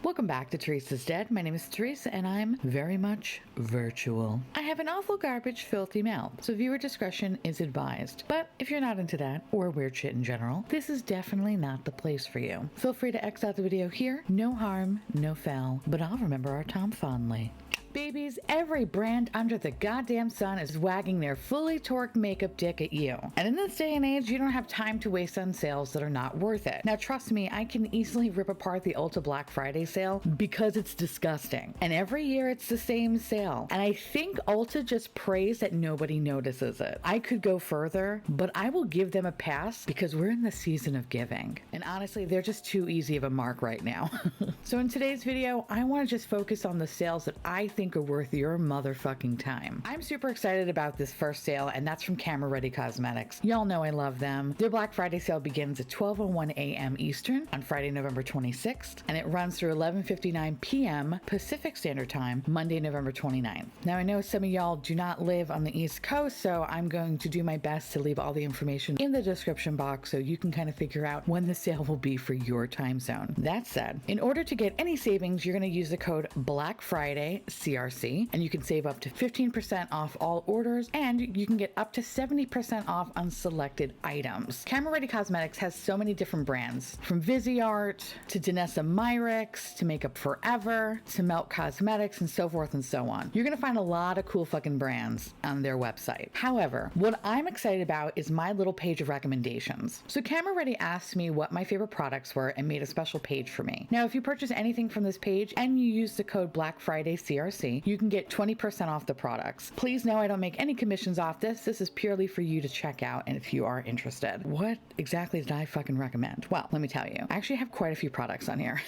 Welcome back to Teresa's Dead. My name is Theresa and I'm very much virtual. I have an awful garbage, filthy mouth, so viewer discretion is advised. But if you're not into that, or weird shit in general, this is definitely not the place for you. Feel free to X out the video here. No harm, no foul, but I'll remember our time fondly. Babies, every brand under the goddamn sun is wagging their fully torqued makeup dick at you. And in this day and age, you don't have time to waste on sales that are not worth it. Now trust me, I can easily rip apart the Ulta Black Friday sale because it's disgusting. And every year it's the same sale. And I think Ulta just prays that nobody notices it. I could go further, but I will give them a pass because we're in the season of giving. And honestly, they're just too easy of a mark right now. So in today's video, I want to just focus on the sales that I think are worth your motherfucking time. I'm super excited about this first sale, and that's from Cameraready Cosmetics. Y'all know I love them. Their Black Friday sale begins at 12:01 a.m. Eastern on Friday, November 26th, and it runs through 11:59 p.m. Pacific Standard Time, Monday, November 29th. Now, I know some of y'all do not live on the East Coast, so I'm going to do my best to leave all the information in the description box so you can kind of figure out when the sale will be for your time zone. That said, in order to get any savings, you're going to use the code BLACKFRIDAY, CRC, and you can save up to 15% off all orders, and you can get up to 70% off on selected items. Cameraready Cosmetics has so many different brands, from Viseart to Danessa Myricks to Makeup Forever to Melt Cosmetics and so forth and so on. You're gonna find a lot of cool fucking brands on their website. However, what I'm excited about is my little page of recommendations. So Cameraready asked me what my favorite products were and made a special page for me. Now, if you purchase anything from this page and you use the code BLACKFRIDAYCRC, you can get 20% off the products. Please know I don't make any commissions off this. This is purely for you to check out and if you are interested. What exactly did I fucking recommend? Well, let me tell you. I actually have quite a few products on here.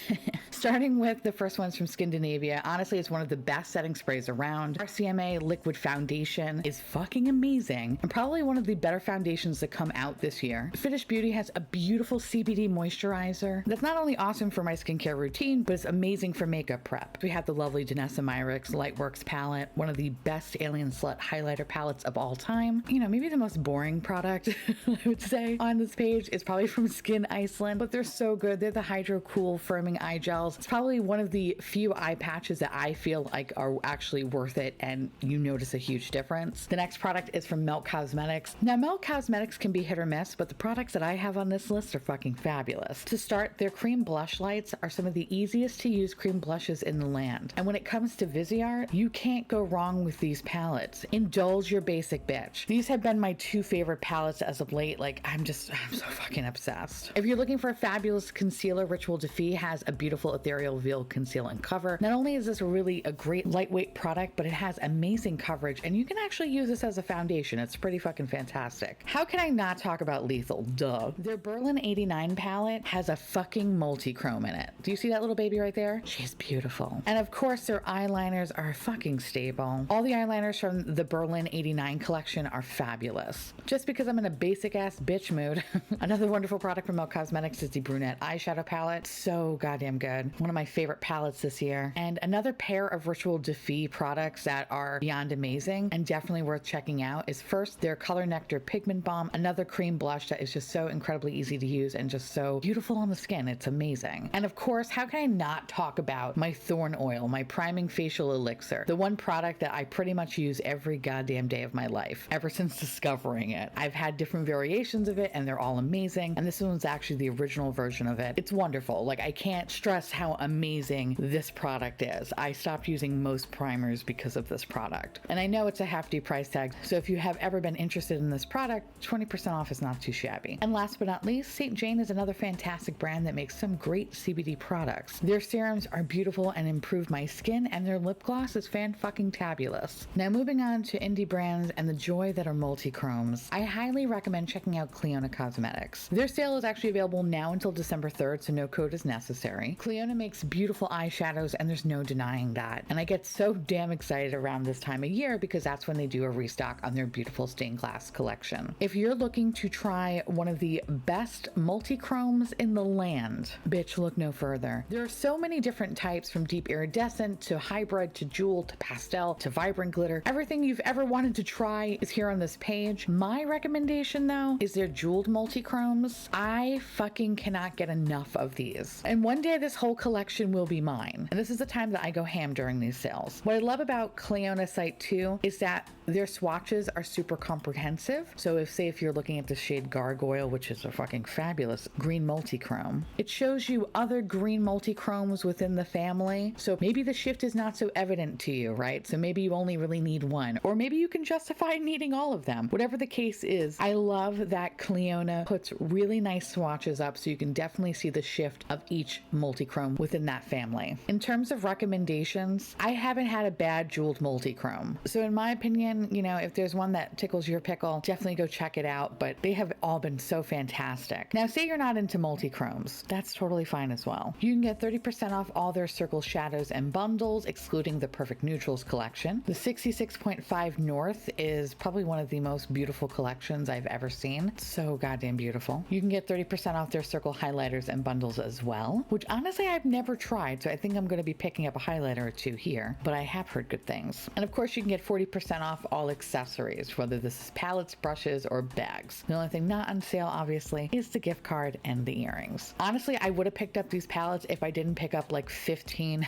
Starting with the first one's from Scandinavia. Honestly, it's one of the best setting sprays around. RCMA Liquid Foundation is fucking amazing and probably one of the better foundations that come out this year. Bristles Beauty has a beautiful CBD moisturizer that's not only awesome for my skincare routine, but it's amazing for makeup prep. We have the lovely Danessa Myricks Lightworks palette, one of the best Alien Slut highlighter palettes of all time. You know, maybe the most boring product I would say on this page is probably from Skin Iceland, but they're so good. They're the Hydro Cool Firming Eye Gels. It's probably one of the few eye patches that I feel like are actually worth it and you notice a huge difference. The next product is from Melt Cosmetics. Now, Melt Cosmetics can be hit or miss, but the products that I have on this list are fucking fabulous. To start, their cream blush lights are some of the easiest to use cream blushes in the land. And when it comes to Viseart, you can't go wrong with these palettes. Indulge your basic bitch. These have been my two favorite palettes as of late. Like, I'm so fucking obsessed. If you're looking for a fabulous concealer, Ritual Defee has a beautiful ethereal veil conceal and cover. Not only is this really a great lightweight product, but it has amazing coverage and you can actually use this as a foundation. It's pretty fucking fantastic. How can I not talk about Lethal? Duh. Their Berlin 89 palette has a fucking multi-chrome in it. Do you see that little baby right there? She's beautiful. And of course, their eyeliners are fucking stable. All the eyeliners from the Berlin 89 collection are fabulous. Just because I'm in a basic ass bitch mood, another wonderful product from Melt Cosmetics is the Brunette eyeshadow palette. So goddamn good. One of my favorite palettes this year. And another pair of Ritual Defee products that are beyond amazing and definitely worth checking out is first their Color Nectar Pigment Balm, another cream blush that is just so incredibly easy to use and just so beautiful on the skin. It's amazing. And of course, how can I not talk about my Thorn Oil, my priming facial elixir, the one product that I pretty much use every goddamn day of my life ever since discovering it. I've had different variations of it and they're all amazing, and this one's actually the original version of it. It's wonderful. Like, I can't stress how amazing this product is. I stopped using most primers because of this product, and I know it's a hefty price tag, so if you have ever been interested in this product, 20% off is not too shabby. And last but not least, St. Jane is another fantastic brand that makes some great CBD products. Their serums are beautiful and improve my skin, and their lip gloss is fan-fucking-tabulous. Now, moving on to indie brands and the joy that are multi-chromes, I highly recommend checking out Cleona Cosmetics. Their sale is actually available now until December 3rd, so no code is necessary. Cleona makes beautiful eyeshadows, and there's no denying that. And I get so damn excited around this time of year because that's when they do a restock on their beautiful stained glass collection. If you're looking to try one of the best multi-chromes in the land, bitch, look no further. There are so many different types, from deep iridescent to hybrid card to jewel to pastel to vibrant glitter. Everything you've ever wanted to try is here on this page. My recommendation though is their jeweled multi-chromes. I fucking cannot get enough of these. And one day this whole collection will be mine. And this is the time that I go ham during these sales. What I love about Kaleidos site too is that their swatches are super comprehensive. So if you're looking at the shade Gargoyle, which is a fucking fabulous green multi-chrome, it shows you other green multi-chromes within the family. So maybe the shift is not so evident to you, right? So maybe you only really need one, or maybe you can justify needing all of them. Whatever the case is, I love that Kaleidos puts really nice swatches up so you can definitely see the shift of each multi-chrome within that family. In terms of recommendations, I haven't had a bad jeweled multi-chrome. So in my opinion, you know, if there's one that tickles your pickle, definitely go check it out, but they have all been so fantastic. Now, say you're not into multi-chromes, that's totally fine as well. You can get 30% off all their Circle Shadows and bundles, excluding the Perfect Neutrals collection. The 66.5 North is probably one of the most beautiful collections I've ever seen. So goddamn beautiful. You can get 30% off their Circle highlighters and bundles as well, which honestly I've never tried, so I think I'm going to be picking up a highlighter or two here, but I have heard good things. And of course you can get 40% off all accessories, whether this is palettes, brushes, or bags. The only thing not on sale, obviously, is the gift card and the earrings. Honestly, I would have picked up these palettes if I didn't pick up like 15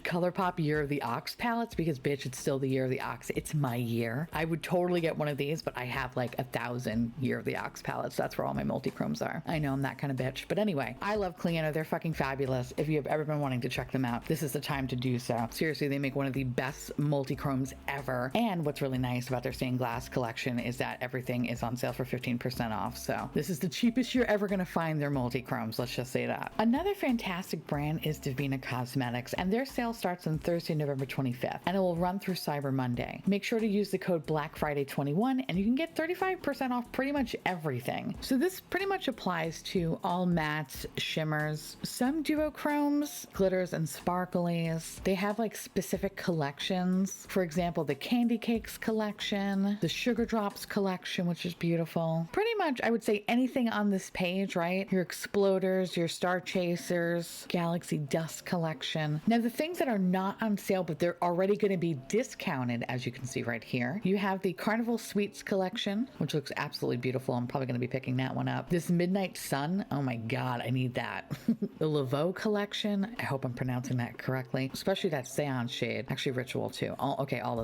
ColourPop Year of the Ox palettes, because bitch, it's still the Year of the Ox. It's my year. I would totally get one of these, but I have like 1,000 Year of the Ox palettes. That's where all my multi-chromes are. I know I'm that kind of bitch, but anyway, I love Kaleidos. They're fucking fabulous. If you have ever been wanting to check them out, this is the time to do so. Seriously, they make one of the best multi-chromes ever. And what's really nice about their stained glass collection is that everything is on sale for 15% off. So this is the cheapest you're ever going to find their multi-chromes. Let's just say that. Another fantastic brand is Davina Cosmetics, and their sale starts on Thursday, November 25th, and it will run through Cyber Monday. Make sure to use the code Black Friday 21 and you can get 35% off pretty much everything. So this pretty much applies to all mattes, shimmers, some duochromes, glitters, and sparklies. They have like specific collections. For example, the Candy Cakes collection, the Sugar Drops collection, which is beautiful. Pretty much, I would say anything on this page, right? Your Exploders, your Star Chasers, Galaxy Dust collection. Now, the things that are not on sale, but they're already going to be discounted, as you can see right here. You have the Carnival Sweets collection, which looks absolutely beautiful. I'm probably going to be picking that one up. This Midnight Sun, oh my God, I need that. The Laveau collection, I hope I'm pronouncing that correctly, especially that Seance shade. Actually, Ritual too. Okay, all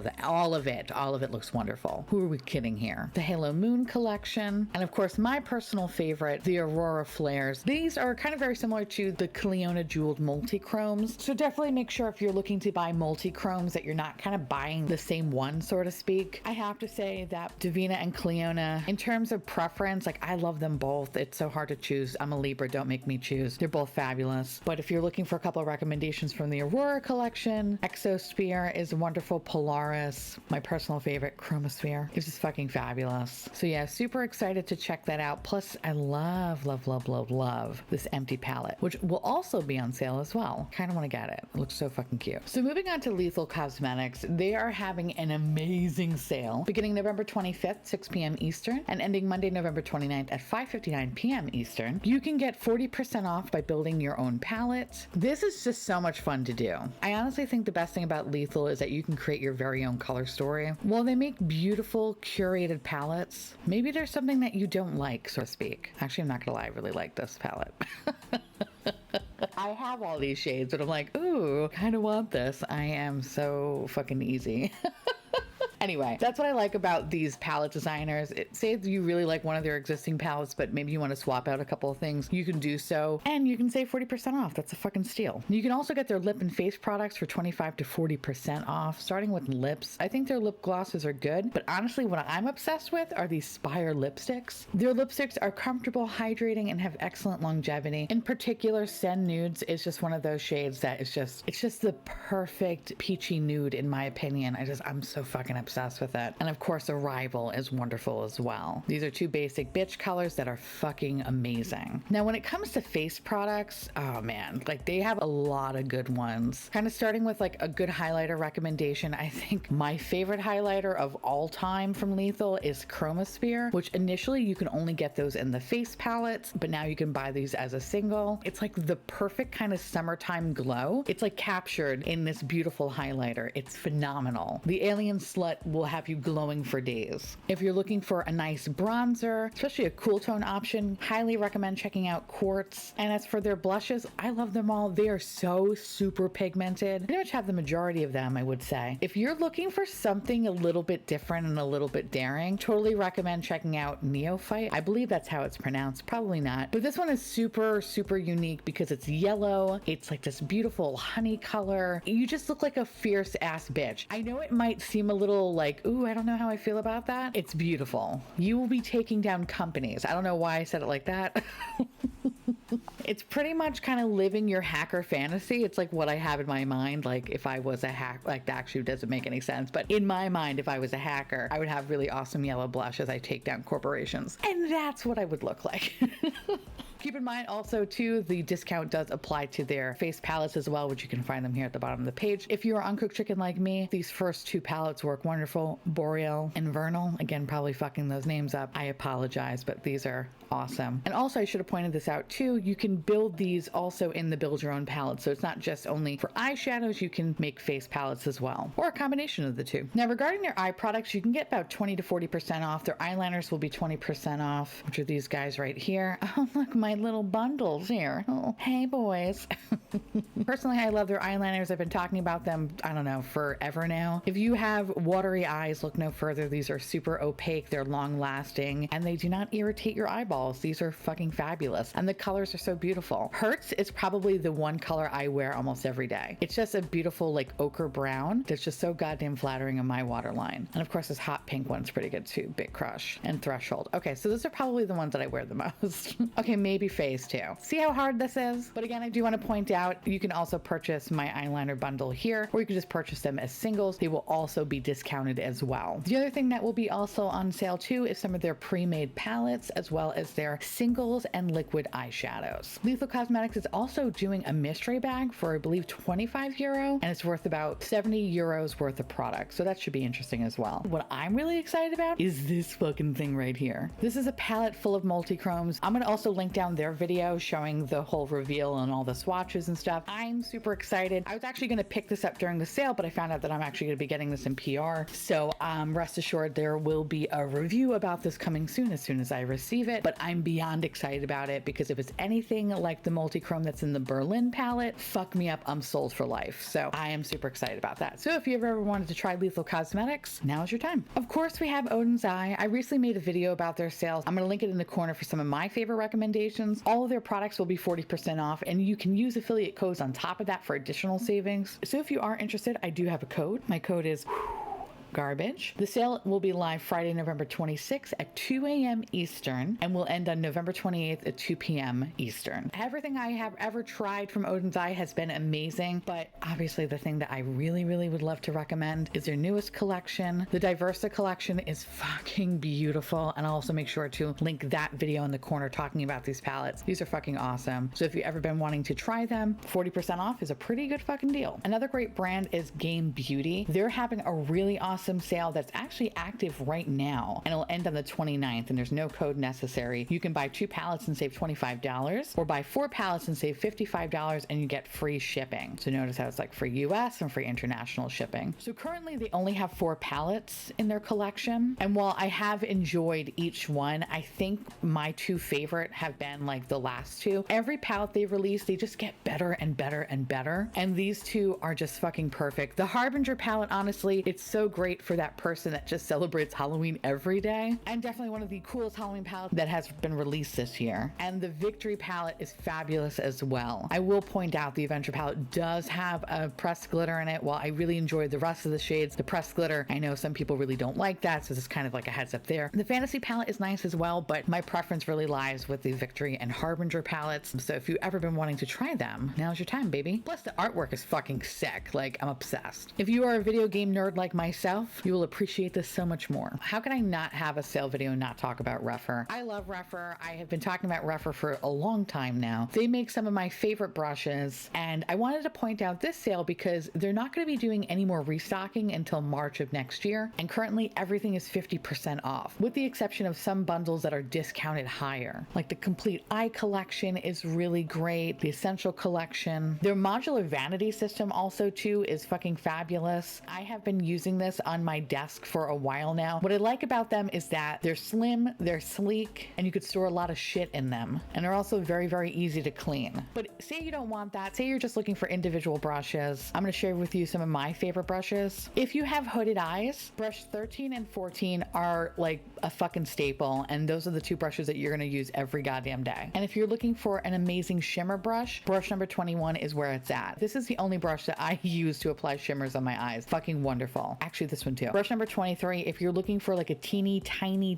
of it looks wonderful. Who are we kidding here? The Halo Moon collection, and of course my personal favorite, the Aurora Flares. These are kind of very similar to the Kaleidos jeweled multi-chromes, so definitely make sure if you're looking to buy multi-chromes that you're not kind of buying the same one, so to speak. I have to say that Davina and Kaleidos, in terms of preference, like I love them both. It's so hard to choose. I'm a Libra, don't make me choose. They're both fabulous. But if you're looking for a couple of recommendations from the Aurora collection, Exosphere is wonderful. Polaris, my personal favorite, Chromosphere, is just fucking fabulous. So yeah, super excited to check that out. Plus I love this empty palette, which will also be on sale as well. Kind of want to get it. It looks so fucking cute. So moving on to Lethal Cosmetics, they are having an amazing sale beginning November 25th, 6 p.m. Eastern, and ending Monday, November 29th at 5:59 p.m. Eastern. You can get 40% off by building your own palette. This is just so much fun to do. I honestly think the best thing about Lethal is that you can create your very own color story. While they make beautiful curated palettes, maybe there's something that you don't like, so to speak. Actually, I'm not gonna lie, I really like this palette. I have all these shades, but I'm like, ooh, kind of want this. I am so fucking easy. Anyway, that's what I like about these palette designers. Say if you really like one of their existing palettes, but maybe you want to swap out a couple of things, you can do so, and you can save 40% off. That's a fucking steal. You can also get their lip and face products for 25 to 40% off, starting with lips. I think their lip glosses are good, but honestly, what I'm obsessed with are these Spire lipsticks. Their lipsticks are comfortable, hydrating, and have excellent longevity. In particular, Sen Nudes is just one of those shades that is it's just the perfect peachy nude, in my opinion. I'm so fucking obsessed obsessed with it. And of course, Arrival is wonderful as well. These are two basic bitch colors that are fucking amazing. Now, when it comes to face products, oh man, like they have a lot of good ones. Kind of starting with like a good highlighter recommendation. I think my favorite highlighter of all time from Lethal is Chromosphere, which initially you can only get those in the face palettes, but now you can buy these as a single. It's like the perfect kind of summertime glow. It's like captured in this beautiful highlighter. It's phenomenal. The Alien Slut will have you glowing for days. If you're looking for a nice bronzer, especially a cool tone option, highly recommend checking out Quartz. And as for their blushes, I love them all. They are so super pigmented. Pretty much have the majority of them, I would say. If you're looking for something a little bit different and a little bit daring, totally recommend checking out Neophyte. I believe that's how it's pronounced. Probably not. But this one is super, super unique because it's yellow. It's like this beautiful honey color. You just look like a fierce ass bitch. I know it might seem a little like, ooh, I don't know how I feel about that. It's beautiful. You will be taking down companies. I don't know why I said it like that. It's pretty much kind of living your hacker fantasy. It's like what I have in my mind. Like if I was a hack, like that actually doesn't make any sense. But in my mind, if I was a hacker, I would have really awesome yellow blush as I take down corporations. And that's what I would look like. Keep in mind also too, the discount does apply to their face palettes as well, which you can find them here at the bottom of the page. If you're uncooked chicken like me, these first two palettes work wonderful. Boreal and Vernal, again, probably fucking those names up. I apologize, but these are awesome. And also I should have pointed this out too, you can build these also in the build your own palette. So it's not just only for eyeshadows, you can make face palettes as well, or a combination of the two. Now regarding their eye products, you can get about 20 to 40% off. Their eyeliners will be 20% off, which are these guys right here. Oh, look, my little bundles here. Oh, hey boys. Personally, I love their eyeliners. I've been talking about them, I don't know, forever now. If you have watery eyes, look no further. These are super opaque, they're long lasting, and they do not irritate your eyeballs. These are fucking fabulous. And the colors are so beautiful. Hertz is probably the one color I wear almost every day. It's just a beautiful like ochre brown that's just so goddamn flattering on my waterline. And of course this hot pink one's pretty good too. Big Crush and Threshold. Okay, so those are probably the ones that I wear the most. Okay, maybe Phase 2. See how hard this is? But again, I do want to point out, you can also purchase my eyeliner bundle here, or you can just purchase them as singles. They will also be discounted as well. The other thing that will be also on sale too is some of their pre-made palettes, as well as their singles and liquid eyeshadows. Lethal Cosmetics is also doing a mystery bag for, I believe, €25, and it's worth about €70 worth of product. So that should be interesting as well. What I'm really excited about is this fucking thing right here. This is a palette full of multi-chromes. I'm gonna also link down their video showing the whole reveal and all the swatches and stuff. I'm super excited. I was actually gonna pick this up during the sale, but I found out that I'm actually gonna be getting this in PR. So rest assured there will be a review about this coming soon as I receive it. But I'm beyond excited about it because if it's anything like the multi-chrome that's in the Berlin palette, fuck me up, I'm sold for life. So I am super excited about that. So if you've ever wanted to try Lethal Cosmetics, now's your time. Of course, we have Odins Eye. I recently made a video about their sales. I'm gonna link it in the corner for some of my favorite recommendations. All of their products will be 40% off, and you can use affiliate codes on top of that for additional savings. So if you are interested, I do have a code. My code is garbage. The sale will be live Friday, November 26th at 2 a.m. Eastern and will end on November 28th at 2 p.m. Eastern. Everything I have ever tried from Odins Eye has been amazing, but obviously the thing that I really would love to recommend is their newest collection. The Diversa collection is fucking beautiful, and I'll also make sure to link that video in the corner talking about these palettes. These are fucking awesome. So if you've ever been wanting to try them, 40% off is a pretty good fucking deal. Another great brand is Game Beauty. They're having a really awesome sale that's actually active right now, and it'll end on the 29th, and there's no code necessary. You can buy 2 palettes and save $25, or buy 4 palettes and save $55, and you get free shipping. So notice how it's like free US and free international shipping. So currently they only have 4 palettes in their collection, and while I have enjoyed each one, I think my 2 favorite have been like the last 2. Every palette they release, they just get better and better and better, and these 2 are just fucking perfect. The Harbinger palette, honestly, it's so great for that person that just celebrates Halloween every day, and definitely one of the coolest Halloween palettes that has been released this year. And the Victory palette is fabulous as well. I will point out the Adventure palette does have a pressed glitter in it. While I really enjoyed the rest of the shades, the pressed glitter, I know some people really don't like that, so this is kind of like a heads up there. The Fantasy palette is nice as well, but my preference really lies with the Victory and Harbinger palettes. So if you've ever been wanting to try them, now's your time, baby. Plus the artwork is fucking sick. Like, I'm obsessed. If you are a video game nerd like myself, yourself, you will appreciate this so much more. How can I not have a sale video and not talk about Rephr? I love Rephr. I have been talking about Rephr for a long time now. They make some of my favorite brushes, and I wanted to point out this sale because they're not going to be doing any more restocking until March of next year, and currently everything is 50% off, with the exception of some bundles that are discounted higher. Like the Complete Eye collection is really great, the Essential collection. Their modular vanity system also too is fucking fabulous. I have been using this on my desk for a while now. What I like about them is that they're slim, they're sleek, and you could store a lot of shit in them. And they're also very, very easy to clean. But say you don't want that, say you're just looking for individual brushes, I'm gonna share with you some of my favorite brushes. If you have hooded eyes, brush 13 and 14 are like a fucking staple, and those are the two brushes that you're gonna use every goddamn day. And if you're looking for an amazing shimmer brush, brush number 21 is where it's at. This is the only brush that I use to apply shimmers on my eyes. Fucking wonderful. Actually, this one too. Brush number 23, if you're looking for like a teeny tiny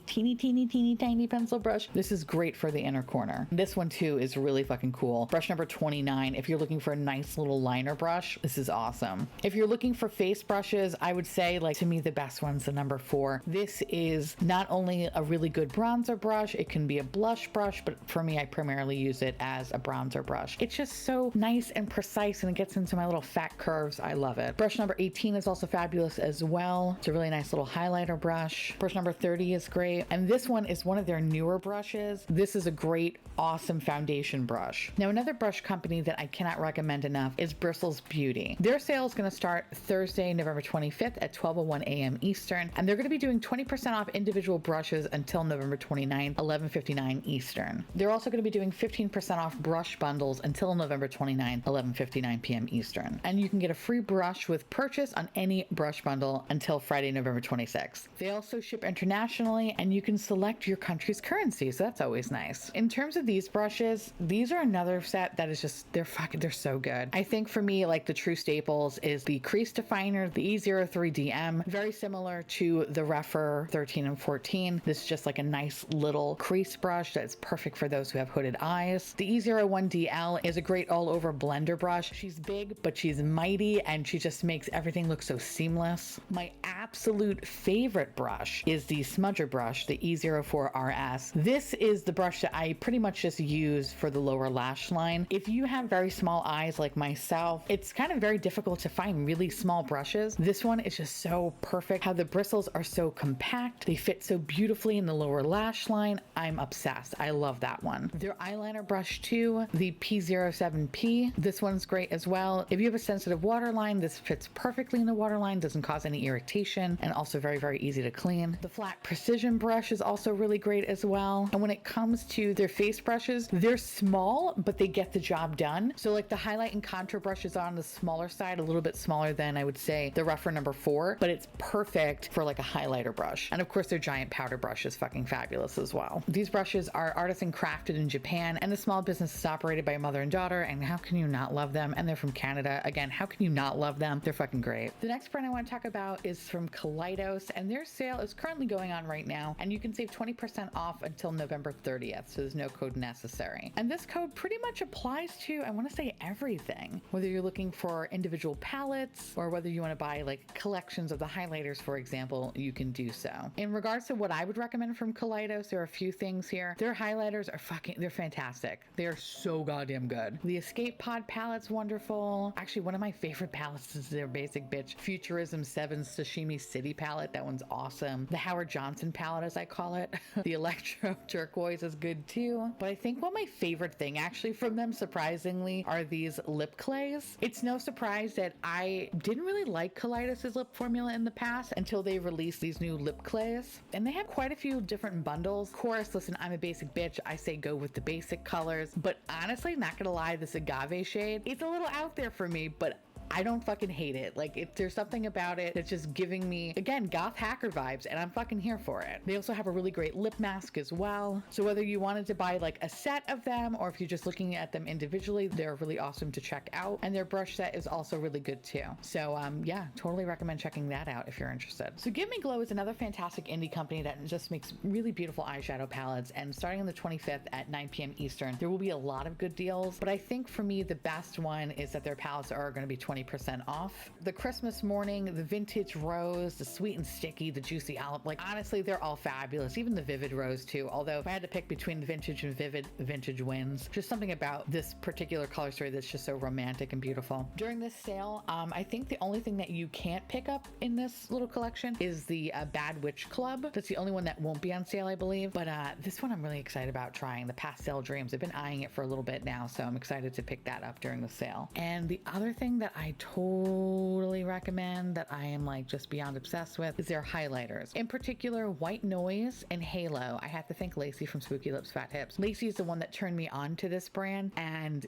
pencil brush, this is great for the inner corner. This one too is really fucking cool. Brush number 29, if you're looking for a nice little liner brush, this is awesome. If you're looking for face brushes, I would say, like, to me the best one's the number 4. This is not only a really good bronzer brush, it can be a blush brush, but for me, I primarily use it as a bronzer brush. It's just so nice and precise, and it gets into my little fat curves. I love it. Brush number 18 is also fabulous as well. It's a really nice little highlighter brush. Brush number 30 is great, and this one is one of their newer brushes. This is a great, awesome foundation brush. Now, another brush company that I cannot recommend enough is Bristles Beauty. Their sale is going to start Thursday, November 25th at 12:01 a.m. Eastern, and they're going to be doing 20% off individual brushes until November 29th, 11:59 Eastern. They're also going to be doing 15% off brush bundles until November 29th, 11:59 p.m. Eastern. And you can get a free brush with purchase on any brush bundle until Friday, November 26th. They also ship internationally, and you can select your country's currency, so that's always nice. In terms of these brushes, these are another set that is just, they're so good. I think for me, like, the true staples is the crease definer, the E03DM, very similar to the Rephr 13 and 14. This is just like a nice little crease brush that's perfect for those who have hooded eyes. The E01DL is a great all-over blender brush. She's big, but she's mighty, and she just makes everything look so seamless. My absolute favorite brush is the smudger brush, the E04RS. This is the brush that I pretty much just use for the lower lash line. If you have very small eyes like myself, it's kind of very difficult to find really small brushes. This one is just so perfect. How the bristles are so compact, they fit so beautifully in the lower lash line. I'm obsessed. I love that one. Their eyeliner brush too, the P07P. This one's great as well. If you have a sensitive waterline, this fits perfectly in the waterline, doesn't cause any irritation, and also very, very easy to clean. The flat precision brush is also really great as well. And when it comes to their face brushes, they're small, but they get the job done. So like the highlight and contour brush is on the smaller side, a little bit smaller than I would say the Rephr number 4, but it's perfect for like a highlighter brush. And of course their giant powder brush is fucking fabulous as well. These brushes are artisan crafted in Japan, and the small business is operated by a mother and daughter, and how can you not love them? And they're from Canada. Again, how can you not love them? They're fucking great. The next brand I want to talk about is from Kaleidos, and their sale is currently going on right now, and you can save 20% off until November 30th, so there's no code necessary. And this code pretty much applies to, I want to say, everything. Whether you're looking for individual palettes, or whether you want to buy like collections of the highlighters, for example, you can do so. In regards to what I would recommend from Kaleidos, there are a few things here. Their highlighters are they're fantastic. They are so goddamn good. The Escape Pod palette's wonderful. Actually, one of my favorite palettes is their basic bitch Futurism 7 Sashimi City palette. That one's awesome. The Howard Johnson palette, as I call it. The Electro Turquoise is good too. But I think my favorite thing actually from them, surprisingly, are these lip clays. It's no surprise that I didn't really like Kaleidos' lip formula in the past until they released these new lip clays. And they have quite a few different bundles. Of course, listen, I'm a basic bitch. I say go with the basic colors. But honestly, not gonna lie, this agave shade, it's a little out there for me, but I don't fucking hate it. Like, if there's something about it that's just giving me, again, goth hacker vibes, and I'm fucking here for it. They also have a really great lip mask as well. So whether you wanted to buy like a set of them, or if you're just looking at them individually, they're really awesome to check out. And their brush set is also really good too. So yeah, totally recommend checking that out if you're interested. So Give Me Glow is another fantastic indie company that just makes really beautiful eyeshadow palettes. And starting on the 25th at 9 p.m. Eastern, there will be a lot of good deals. But I think for me, the best one is that their palettes are going to be 20% 20% off. The Christmas morning, the vintage rose, the sweet and sticky, the juicy olive, like honestly, they're all fabulous. Even the vivid rose too. Although if I had to pick between the vintage and vivid, vintage wins. Just something about this particular color story that's just so romantic and beautiful. During this sale, I think the only thing that you can't pick up in this little collection is the Bad Witch Club. That's the only one that won't be on sale, I believe. But this one I'm really excited about trying, the Pastel Dreams. I've been eyeing it for a little bit now, so I'm excited to pick that up during the sale. And the other thing that I totally recommend that I am like just beyond obsessed with is their highlighters. In particular, White Noise and Halo. I have to thank Lacey from Spooky Lips Fat Hips. Lacey is the one that turned me on to this brand, and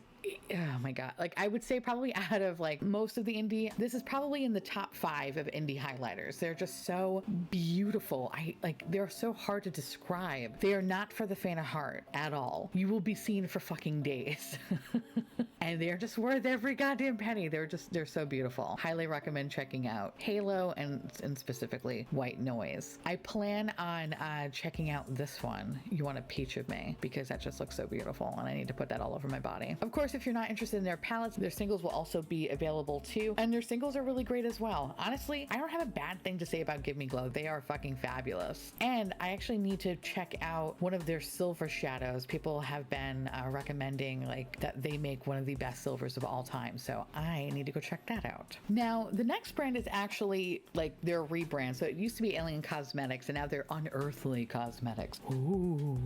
oh my god, like I would say probably out of like most of the indie, this is probably in the top 5 of indie highlighters. They're just so beautiful. They're so hard to describe. They are not for the faint of heart at all. You will be seen for fucking days. And they're just worth every goddamn penny. They're so beautiful. Highly recommend checking out Halo and specifically White Noise. I plan on checking out this one, You Want a Peach of Me, because that just looks so beautiful and I need to put that all over my body. Of course, if you're not interested in their palettes, their singles will also be available too. And their singles are really great as well. Honestly, I don't have a bad thing to say about Give Me Glow. They are fucking fabulous. And I actually need to check out one of their silver shadows. People have been recommending like that they make one of the best silvers of all time. So I need to go check that out. Now, the next brand is actually like their rebrand. So it used to be Alien Cosmetics and now they're Unearthly Cosmetics. Ooh.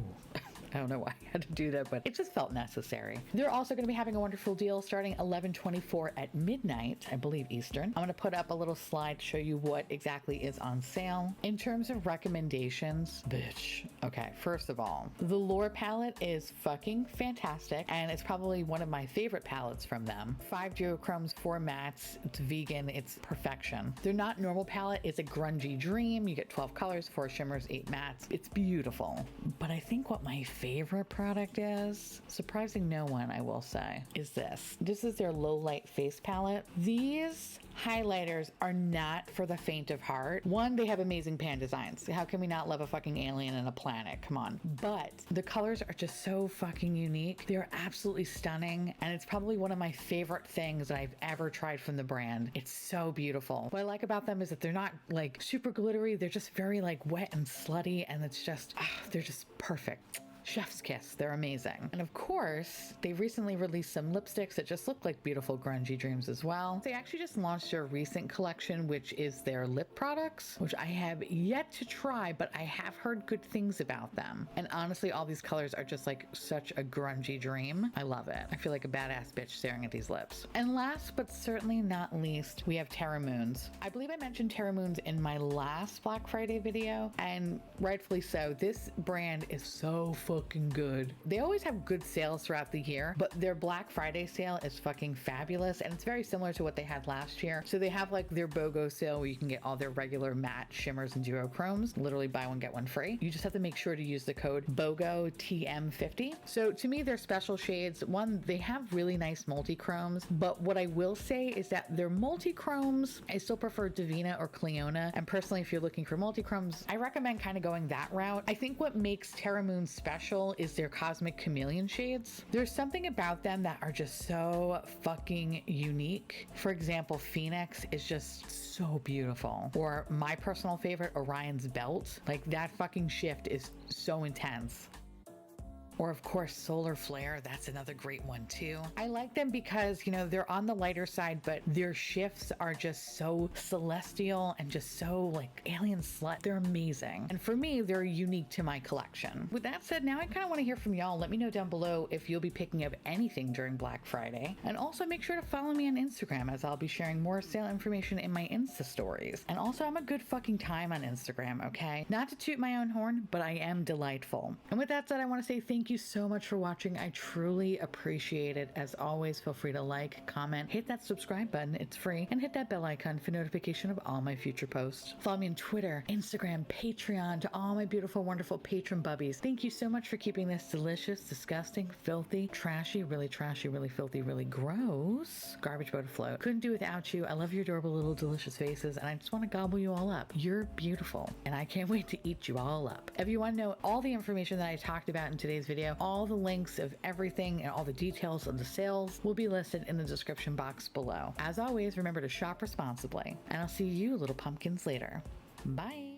I don't know why I had to do that, but it just felt necessary. They're also going to be having a wonderful deal starting 11/24 at midnight, I believe Eastern. I'm going to put up a little slide to show you what exactly is on sale. In terms of recommendations, bitch. Okay, first of all, the Lure palette is fucking fantastic, and it's probably one of my favorite palettes from them. 5 duochromes, 4 mattes. It's vegan. It's perfection. Their Not Normal palette is a grungy dream. You get 12 colors, 4 shimmers, 8 mattes. It's beautiful. But I think what my favorite product is, surprising no one, I will say, is this. This is their Low Light Face Palette. These highlighters are not for the faint of heart. One, they have amazing pan designs. How can we not love a fucking alien and a planet? Come on. But the colors are just so fucking unique. They're absolutely stunning, and it's probably one of my favorite things that I've ever tried from the brand. It's so beautiful. What I like about them is that they're not like super glittery. They're just very like wet and slutty, and it's just, they're just perfect. Chef's kiss. They're amazing. And of course, they recently released some lipsticks that just look like beautiful grungy dreams as well. They actually just launched their recent collection, which is their lip products, which I have yet to try, but I have heard good things about them. And honestly, all these colors are just like such a grungy dream. I love it. I feel like a badass bitch staring at these lips. And last but certainly not least, we have Terra Moons. I believe I mentioned Terra Moons in my last Black Friday video, and rightfully so. This brand is so fucking good. They always have good sales throughout the year, but their Black Friday sale is fucking fabulous, and it's very similar to what they had last year. So they have like their BOGO sale where you can get all their regular matte shimmers and duochromes, literally buy one get one free. You just have to make sure to use the code BOGO TM50. So to me, their special shades, one, they have really nice multi-chromes, but what I will say is that their multi-chromes, I still prefer Davina or Cleona, and personally, if you're looking for multi-chromes, I recommend kind of going that route. I think what makes Terra Moon special is their Cosmic Chameleon shades. There's something about them that are just so fucking unique. For example, Phoenix is just so beautiful. Or my personal favorite, Orion's Belt. Like that fucking shift is so intense. Or of course, Solar Flare, that's another great one too. I like them because, you know, they're on the lighter side, but their shifts are just so celestial and just so like alien slut. They're amazing. And for me, they're unique to my collection. With that said, now I kind of want to hear from y'all. Let me know down below if you'll be picking up anything during Black Friday. And also make sure to follow me on Instagram, as I'll be sharing more sale information in my Insta stories. And also, I'm a good fucking time on Instagram, okay? Not to toot my own horn, but I am delightful. And with that said, I want to say thank you so much for watching. I truly appreciate it. As always, feel free to like, comment, hit that subscribe button, it's free, and hit that bell icon for notification of all my future posts. Follow me on Twitter, Instagram, Patreon, to all my beautiful, wonderful patron bubbies. Thank you so much for keeping this delicious, disgusting, filthy, trashy, really filthy, really gross garbage boat afloat. Couldn't do without you. I love your adorable little delicious faces, and I just want to gobble you all up. You're beautiful, and I can't wait to eat you all up. If you want to know all the information that I talked about in today's video, video. All the links of everything and all the details of the sales will be listed in the description box below. As always, remember to shop responsibly, and I'll see you little pumpkins later. Bye.